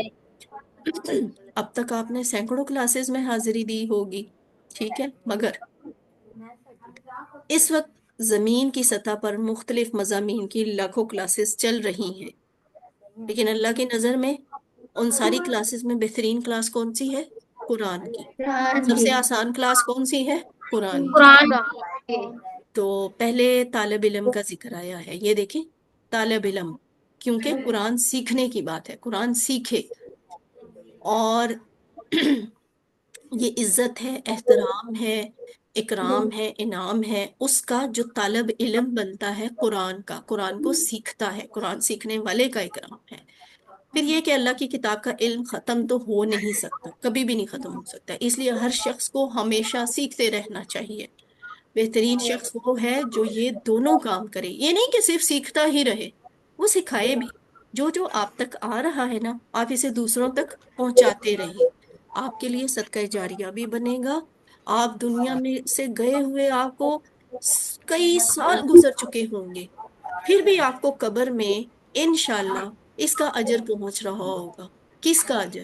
سکھائے اب تک آپ نے سینکڑوں کلاسز میں حاضری دی ہوگی، ٹھیک ہے، مگر اس وقت زمین کی سطح پر مختلف مضامین کی لاکھوں کلاسز چل رہی ہیں، لیکن اللہ کی نظر میں ان ساری کلاسز میں بہترین کلاس کون سی ہے؟ قرآن کی۔ سب سے آسان کلاس کون سی ہے؟ قرآن کی۔ قرآن تو پہلے طالب علم کا ذکر آیا ہے، یہ دیکھیں طالب علم، کیونکہ قرآن سیکھنے کی بات ہے، قرآن سیکھے، اور یہ عزت ہے، احترام ہے، اکرام ہے، انعام ہے اس کا جو طالب علم بنتا ہے قرآن کا، قرآن کو سیکھتا ہے، قرآن سیکھنے والے کا اکرام ہے۔ پھر یہ کہ اللہ کی کتاب کا علم ختم تو ہو نہیں سکتا، کبھی بھی نہیں ختم ہو سکتا، اس لیے ہر شخص کو ہمیشہ سیکھتے رہنا چاہیے۔ بہترین شخص وہ ہے جو یہ دونوں کام کرے، یہ نہیں کہ صرف سیکھتا ہی رہے، وہ سکھائے بھی، جو جو آپ تک آ رہا ہے نا آپ اسے دوسروں تک پہنچاتے رہیے، آپ کے لیے صدقہ جاریہ بھی بنے گا، آپ دنیا میں سے گئے ہوئے آپ کو کئی سال گزر چکے ہوں گے، پھر بھی آپ کو قبر میں انشاءاللہ اس کا اجر پہنچ رہا ہوگا۔ کس کا اجر؟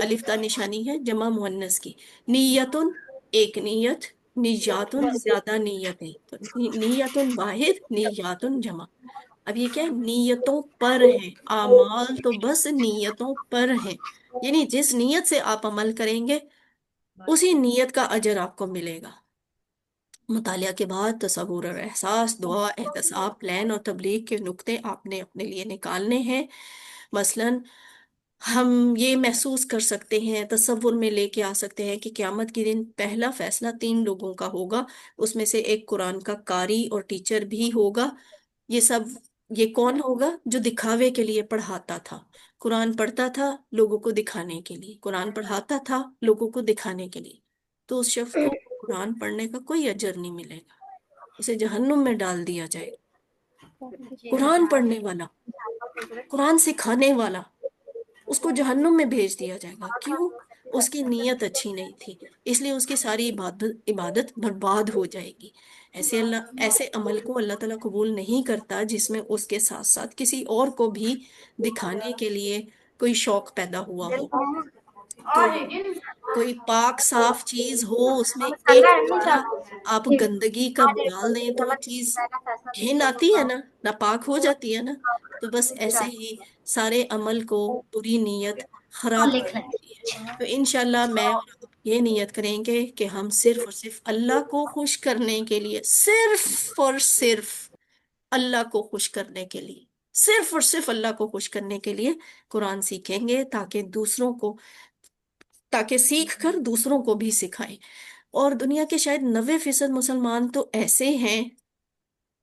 الف تا نشانی ہے جمع مؤنث کی. نیتن ایک نیت، نیاتن زیادہ نیتیں، تو نیتن واحد، نیاتن جمع. اب یہ کیا ہے؟ نیتوں پر ہیں. اعمال تو بس نیتوں پر ہیں، یعنی جس نیت سے آپ عمل کریں گے اسی نیت کا اجر آپ کو ملے گا. مطالعہ کے بعد تصور اور احساس، دعا، احتساب، پلان اور تبلیغ کے نقطے آپ نے اپنے لیے نکالنے ہیں. مثلاً ہم یہ محسوس کر سکتے ہیں، تصور میں لے کے آ سکتے ہیں کہ قیامت کے دن پہلا فیصلہ 3 لوگوں کا ہوگا. اس میں سے ایک قرآن کا قاری اور ٹیچر بھی ہوگا. یہ سب، یہ کون ہوگا؟ جو دکھاوے کے لیے پڑھاتا تھا. قرآن پڑھتا تھا لوگوں کو دکھانے کے لیے، قرآن پڑھاتا تھا لوگوں کو دکھانے کے لیے. تو اس شخص کو قرآن پڑھنے کا کوئی اجر نہیں ملے گا، اسے جہنم میں ڈال دیا جائے گا. قرآن پڑھنے والا، قرآن سکھانے والا، اس کو جہنم میں بھیج دیا جائے گا. کیوں؟ اس کی نیت اچھی نہیں تھی، اس لیے اس کی ساری عبادت برباد ہو جائے گی. ایسے عمل کو اللہ تعالیٰ قبول نہیں کرتا جس میں اس کے ساتھ ساتھ کسی اور کو بھی دکھانے کے لیے کوئی شوق پیدا ہوا ہو. تو کوئی پاک صاف چیز ہو، اس میں ایک ذرا آپ گندگی کا ڈال دیں تو وہ چیز گھن آتی ہے نا، ناپاک ہو جاتی ہے نا. تو بس ایسے ہی سارے عمل کو بری نیت خراب کر دیتی ہے. تو انشاءاللہ میں اور آپ یہ نیت کریں گے کہ ہم صرف اور صرف اللہ کو خوش کرنے کے لیے، صرف اور صرف اللہ کو خوش کرنے کے لیے، صرف اور صرف اللہ کو خوش کرنے کے لیے قرآن سیکھیں گے، تاکہ سیکھ کر دوسروں کو بھی سکھائیں. اور دنیا کے شاید 90% مسلمان تو ایسے ہیں،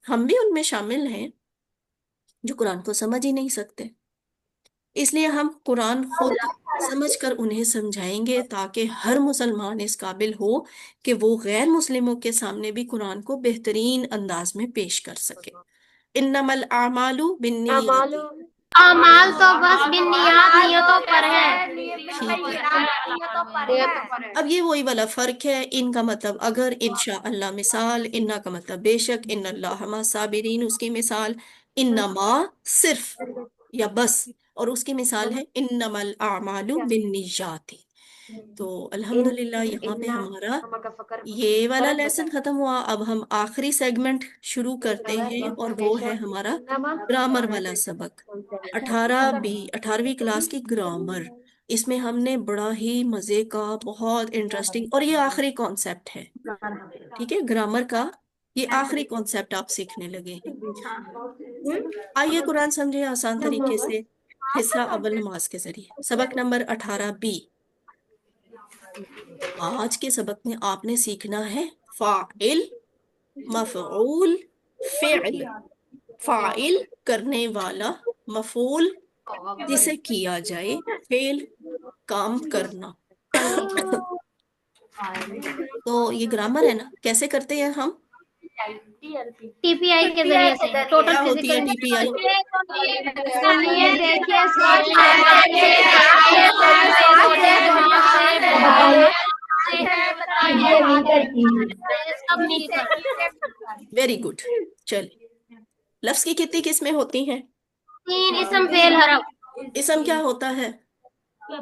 ہم بھی ان میں شامل ہیں، جو قرآن کو سمجھ ہی نہیں سکتے. اس لیے ہم قرآن خود سمجھ کر انہیں سمجھائیں گے تاکہ ہر مسلمان اس قابل ہو کہ وہ غیر مسلموں کے سامنے بھی قرآن کو بہترین انداز میں پیش کر سکے. انما الاعمال بالنیات. اعمال اعمال تو بس بالنیات، نیتوں پر ہے. ٹھیک ہے. نیتوں پر ہے. اب یہ وہی والا فرق ہے. ان کا مطلب اگر، انشاء اللہ مثال، انا کا مطلب بے شک، ان اللہ مع صابرین اس کی مثال، انما صرف یا بس، اور اس کی مثال ہے انما الاعمال بالنیات. تو الحمدللہ یہاں پہ ہمارا یہ والا لیسن ختم ہوا. اب ہم آخری سیگمنٹ شروع کرتے ہیں اور وہ ہے ہمارا گرامر والا سبق. 18ویں کلاس کی گرامر. اس میں ہم نے بڑا ہی مزے کا، بہت انٹرسٹنگ، اور یہ آخری کانسیپٹ ہے، ٹھیک ہے، گرامر کا یہ آخری کانسیپٹ آپ سیکھنے لگے ہیں. آئیے قرآن سمجھے آسان طریقے سے. حصہ اول نماز کے ذریعے. سبق نمبر 18B. آج کے سبق میں آپ نے سیکھنا ہے فاعل، مفعول، فعل. فاعل کرنے والا، مفعول جسے کیا جائے، فعل کام کرنا. تو یہ گرامر ہے نا، کیسے کرتے ہیں ہم؟ ٹی پی آئی کے ذریعے سے ٹوٹل کیا ہوتی ہے ٹی پی آئی؟ سنیے، دیکھیے، سب مل کر. Very good. چلے، لفظ کی کتنی قسمیں ہوتی ہیں؟ 3 اسم فعل حرف. اسم کیا ہوتا ہے؟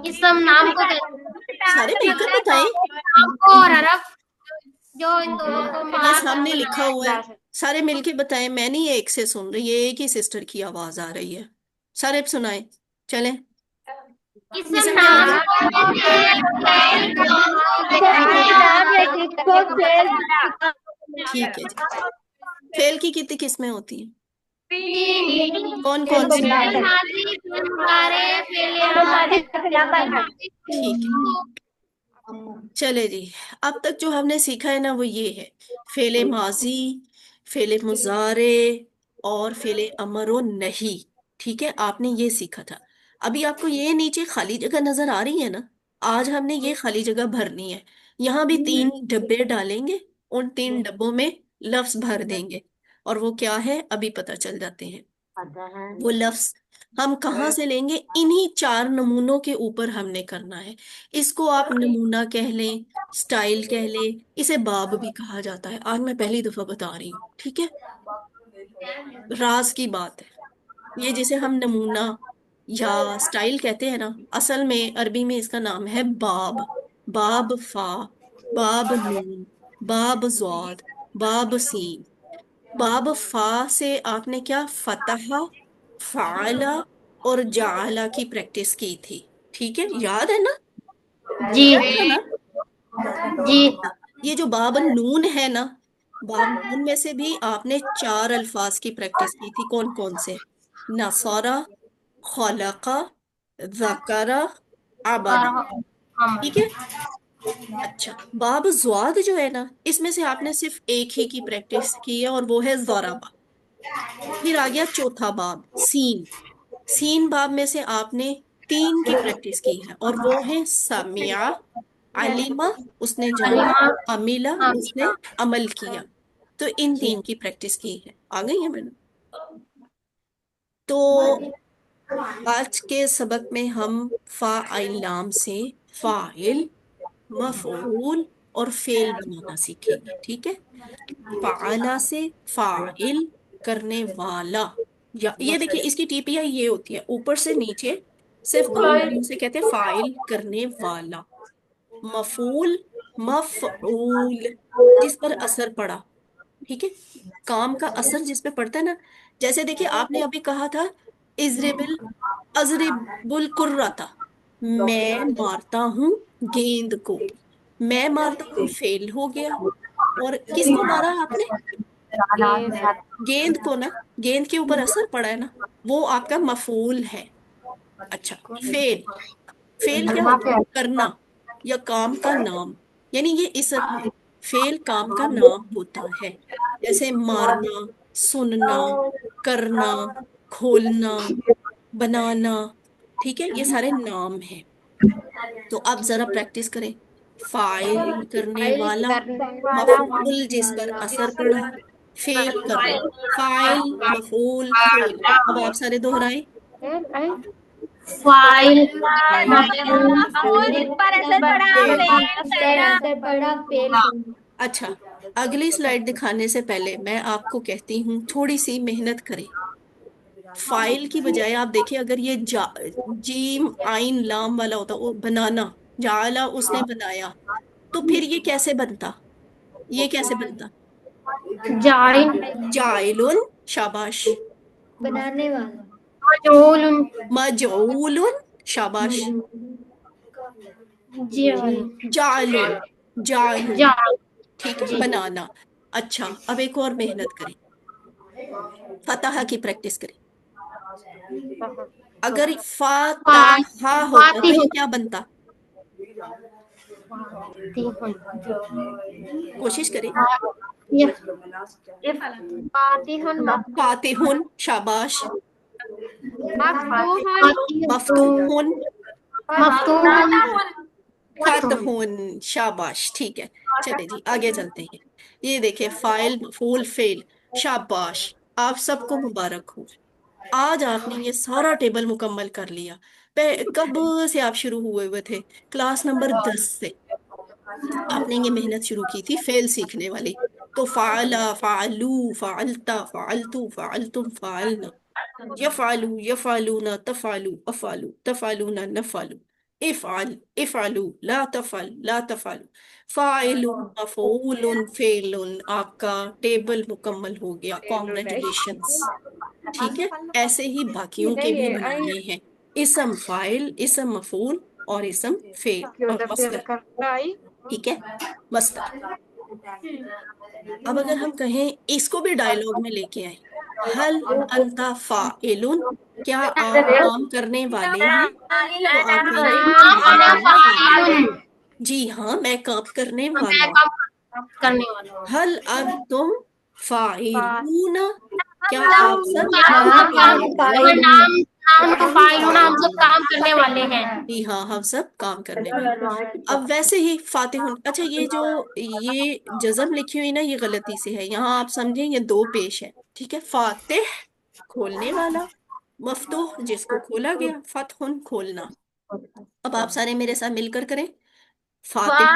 اسم نام کو کہتے ہیں. سارے مل کر بتائیں. نام کو اور حرف جو ان دونوں کو یہ ملا سامنے لکھا ہوا ہے، سارے مل کے بتائیں. میں نہیں ایک سے سن رہی، یہ ایک ہی سسٹر کی آواز آ رہی ہے. سارے سنائیں. چلیں. اسم اسم کیا نام ہوتا ہے؟ ٹھیک ہے جی. فعل کی کتنی قسمیں ہوتی ہیں؟ کون کون سی؟ ٹھیک ہے. چلے جی، اب تک جو ہم نے سیکھا ہے نا وہ یہ ہے فعل ماضی، فعل مضارع اور فعل امر و نہی. ٹھیک ہے، آپ نے یہ سیکھا تھا. ابھی آپ کو یہ نیچے خالی جگہ نظر آ رہی ہے نا، آج ہم نے یہ خالی جگہ بھرنی ہے. یہاں بھی 3 ڈبے ڈالیں گے، ان 3 ڈبوں میں لفظ بھر دیں گے، اور وہ کیا ہے ابھی پتہ چل جاتے ہیں. وہ لفظ ہم کہاں سے لیں گے؟ انہی 4 نمونوں کے اوپر ہم نے کرنا ہے. اس کو آپ نمونہ کہہ لیں، سٹائل کہہ لیں، اسے باب بھی کہا جاتا ہے. آج میں پہلی دفعہ بتا رہی ہوں، ٹھیک ہے، راز کی بات ہے. یہ جسے ہم نمونہ یا سٹائل کہتے ہیں نا، اصل میں عربی میں اس کا نام ہے باب. باب فا، باب نون، باب زاد، باب سین. باب فا سے آپ نے کیا فتح، فعلا اور جعلا کی پریکٹس کی تھی. ٹھیک ہے، یاد ہے نا؟ جی یاد ہے نا؟ جی یہ جو باب نون ہے نا، باب نون میں سے بھی آپ نے 4 الفاظ کی پریکٹس کی تھی. کون کون سے؟ نصارہ، خلقہ، ذکرہ، عبدہ. ٹھیک ہے. اچھا، باب زواد جو ہے نا، اس میں سے آپ نے صرف ایک ہی کی پریکٹس کی ہے اور وہ ہے ضربہ. پھر آ گیا چوتھا باب سین. سین باب میں سے آپ نے 3 کی پریکٹس کی ہے اور وہ ہے سمعہ، علیمہ اس نے جانا، علیمہ، عمیلہ اس نے عاملہ. عمل کیا. تو ان جی 3 کی پریکٹس کی ہے. آ گئی ہے میں نے. تو آج کے سبق میں ہم فاعل لام سے فاعل، مفعول اور فعل بنانا سیکھیں گے. ٹھیک ہے. فعلا سے فاعل، کرنے والا. یا یہ دیکھیں اس کی ٹی پی آئی یہ ہوتی ہے، اوپر سے نیچے صرف 2 لائنوں سے کہتے ہیں فاعل کرنے والا. مفعول، مفعول جس پر اثر پڑا. ٹھیک ہے. کام کا اثر جس پہ پڑتا ہے نا. جیسے دیکھیں آپ نے ابھی کہا تھا اضرب الکرۃ، میں مارتا ہوں گیند کو. میں مارتا ہوں فعل ہو گیا. اور کس کو مارا آپ نے؟ گیند کو نا. گیند کے اوپر اثر پڑا ہے نا، وہ آپ کا مفعول ہے. اچھا، فعل. فعل کیا ہوتا ہے؟ کرنا یا کام کا نام. یعنی یہ اسم ہے. فعل کام کا نام ہوتا ہے. جیسے مارنا، سننا، کرنا، کھولنا، بنانا. ٹھیک ہے، یہ سارے نام ہیں. تو آپ ذرا پریکٹس کریں. فاعل کرنے والا، مفعول جس پر اثر پڑا، فعل کرنا. فاعل، مفعول، فعل. اب آپ سارے دہرائیں. فاعل، فاعل، مفعول، مفعول مفعول، جس پر اثر پڑا فعل. فعل کرنا. بڑا فیل اچھا، اگلی سلائڈ دکھانے سے پہلے میں آپ کو کہتی ہوں تھوڑی سی محنت کریں. فائل کی بجائے آپ دیکھیں اگر یہ جیم آئین لام والا ہوتا، وہ بنانا، جعلا اس نے بنایا، تو پھر یہ کیسے بنتا؟ یہ کیسے بنتا؟ جاعل، جائلن، شاباش. بنانے والا. مجعول، مجعول، شاباش. جعل، جعلن، جعلن. جعل. ٹھیک ہے، جی بنانا. اچھا، اب ایک اور محنت کریں. فتح کی پریکٹس کریں. اگر فاتحہ ہوتا تو فاتح، یہ کیا بنتا؟ کوشش کریں. فاتح فاتحن، شاباش. مفتوح مفتوحن، مفتوح، فتحن، شاباش. ٹھیک ہے، چلے جی آگے چلتے ہیں. یہ دیکھیں فائل، مفعول، فعل. شاباش، آپ سب کو مبارک ہو. آج آپ نے یہ سارا ٹیبل مکمل کر لیا. کب سے آپ شروع ہوئے تھے؟ کلاس نمبر 10 سے آپ نے یہ محنت شروع کی تھی فعل سیکھنے والی. تو فعلا، فعلو، فعلتا، فعلتو، فعلتم، فعلنا. یفعلو، یفعلون، تفعلو، افعلو، تفعلون، نفعلو. افعل، افعلو، لا تفعل، لا تفعلو. فاعل، مفعول، فعل. آپ کا ٹیبل مکمل ہو گیا. کانگریچولیشنز. ٹھیک ہے، ایسے ہی باقیوں کے بھی بنانے ہیں. اسم فاعل، اسم مفعول اور اسم فعل اور مصدر. ٹھیک ہے، مصدر. اب اگر ہم کہیں اس کو بھی ڈائلاگ میں لے کے آئیں، حل انت فاعل، کیا آپ کام کرنے والے ہیں؟ تو آپ کہیں گے انا نعم فاعل. فاعل، جی ہاں، میں کام کرنے والا میں ہوں. کام کرنے والا ہوں. حل انتم فاعلون، کیا آپ سب کیا ہم کام سب کرنے والے ہیں؟ نام نام فاعلون، ہم سب کام کرنے والے ہیں. جی ہاں، ہم سب کام کرنے والے. اب ویسے ہی فاتح. اچھا، یہ جزم لکھی ہوئی نا، یہ غلطی سے ہے. یہاں آپ سمجھیں یہ 2 پیش ہے. ٹھیک ہے، فاتح کھولنے والا، مفتوح جس کو کھولا گیا، فتح کھولنا. اب آپ سارے میرے ساتھ مل کر کریں. فاتح،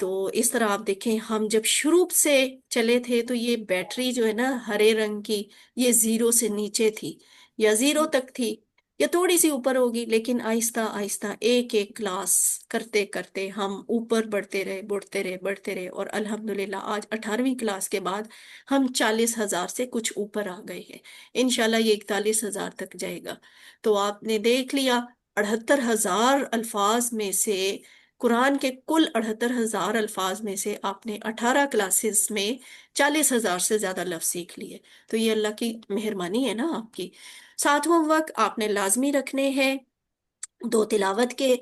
تو اس طرح آپ دیکھیں ہم جب شروع سے چلے تھے تو یہ بیٹری جو ہے نا ہرے رنگ کی، یہ 0 سے نیچے تھی یا 0 تک تھی یا تھوڑی سی اوپر ہوگی، لیکن آہستہ آہستہ ایک ایک کلاس کرتے کرتے ہم اوپر بڑھتے رہے بڑھتے رہے بڑھتے رہے، اور الحمدللہ آج 18ویں کلاس کے بعد ہم 40,000 سے کچھ اوپر آ گئے ہیں۔ انشاءاللہ یہ 41,000 تک جائے گا۔ تو آپ نے دیکھ لیا 78,000 الفاظ میں سے، قرآن کے کل 78,000 الفاظ میں سے آپ نے 18 کلاسز میں 40,000 سے زیادہ لفظ سیکھ لیے۔ تو یہ اللہ کی مہربانی ہے نا آپ کی۔ 7واں وقت آپ نے لازمی رکھنے ہیں 2 تلاوت کے،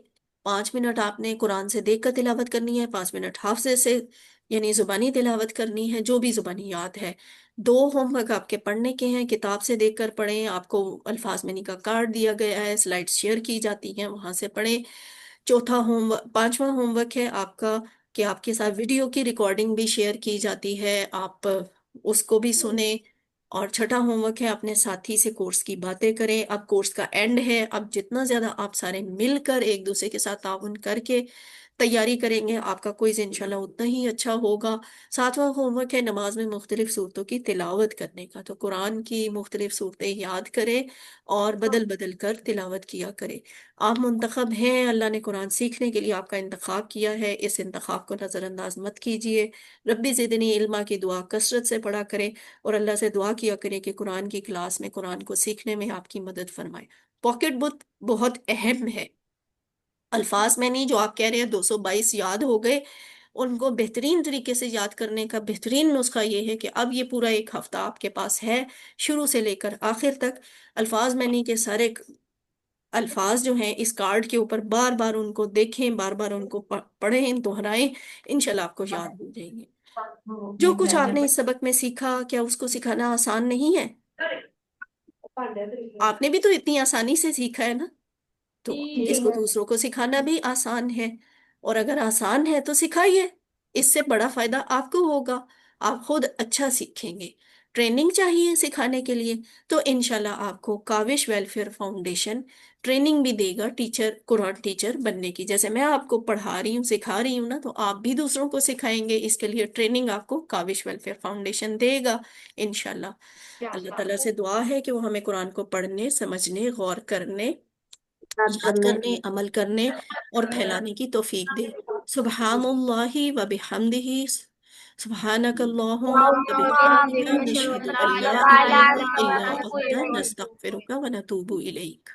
5 منٹ آپ نے قرآن سے دیکھ کر تلاوت کرنی ہے، 5 منٹ حافظے سے یعنی زبانی تلاوت کرنی ہے جو بھی زبانی یاد ہے۔ 2 ہوم ورک آپ کے پڑھنے کے ہیں، کتاب سے دیکھ کر پڑھیں، آپ کو الفاظ میں کا کارڈ دیا گیا ہے، سلائڈ شیئر کی جاتی ہیں، وہاں سے پڑھیں۔ 5واں ہوم ورک ہے آپ کا کہ آپ کے ساتھ ویڈیو کی ریکارڈنگ بھی شیئر کی جاتی ہے، آپ اس کو بھی سنیں۔ اور 6واں ہوم ورک ہے اپنے ساتھی سے کورس کی باتیں کریں۔ اب کورس کا اینڈ ہے، اب جتنا زیادہ آپ سارے مل کر ایک دوسرے کے ساتھ تعاون کر کے تیاری کریں گے، آپ کا کوئز انشاءاللہ اتنا ہی اچھا ہوگا۔ 7واں ہوم ورک ہے نماز میں مختلف صورتوں کی تلاوت کرنے کا، تو قرآن کی مختلف صورتیں یاد کریں اور بدل بدل کر تلاوت کیا کریں۔ آپ منتخب ہیں، اللہ نے قرآن سیکھنے کے لیے آپ کا انتخاب کیا ہے، اس انتخاب کو نظر انداز مت کیجیے۔ ربی زدنی علما کی دعا کثرت سے پڑھا کریں اور اللہ سے دعا کیا کریں کہ قرآن کی کلاس میں قرآن کو سیکھنے میں آپ کی مدد فرمائے۔ پاکٹ بک بہت اہم ہے، الفاظ میں نہیں جو آپ کہہ رہے ہیں 222 یاد ہو گئے، ان کو بہترین طریقے سے یاد کرنے کا بہترین نسخہ یہ ہے کہ اب یہ پورا ایک ہفتہ آپ کے پاس ہے، شروع سے لے کر آخر تک الفاظ میں نہیں کہ سارے الفاظ جو ہیں اس کارڈ کے اوپر بار بار ان کو دیکھیں، بار بار ان کو پڑھیں، دہرائیں، انشاءاللہ آپ کو یاد ہو جائیں گے۔ جو کچھ آپ نے اس سبق میں سیکھا، کیا اس کو سکھانا آسان نہیں ہے؟ آپ نے بھی تو اتنی آسانی سے سیکھا ہے نا، تو اس کو دوسروں کو سکھانا بھی آسان ہے، اور اگر آسان ہے تو سکھائیے، اس سے بڑا فائدہ آپ کو ہوگا، آپ خود اچھا سیکھیں گے۔ ٹریننگ چاہیے سکھانے کے لیے تو انشاءاللہ آپ کو کاوش ویلفیئر فاؤنڈیشن ٹریننگ بھی دے گا، ٹیچر قرآن ٹیچر بننے کی، جیسے میں آپ کو پڑھا رہی ہوں سکھا رہی ہوں نا، تو آپ بھی دوسروں کو سکھائیں گے، اس کے لیے ٹریننگ آپ کو کاوش ویلفیئر فاؤنڈیشن دے گا انشاءاللہ۔ اللہ تعالیٰ سے دعا ہے کہ وہ ہمیں قرآن کو پڑھنے، سمجھنے، غور کرنے، یاد کرنے، عمل کرنے اور پھیلانے کی توفیق دے۔ سبحان اللہ و بحمدہ، سبحانک اللہم و بحمدک، نشہد ان لا الہ الا انت، نستغفرک و نتوب الیک۔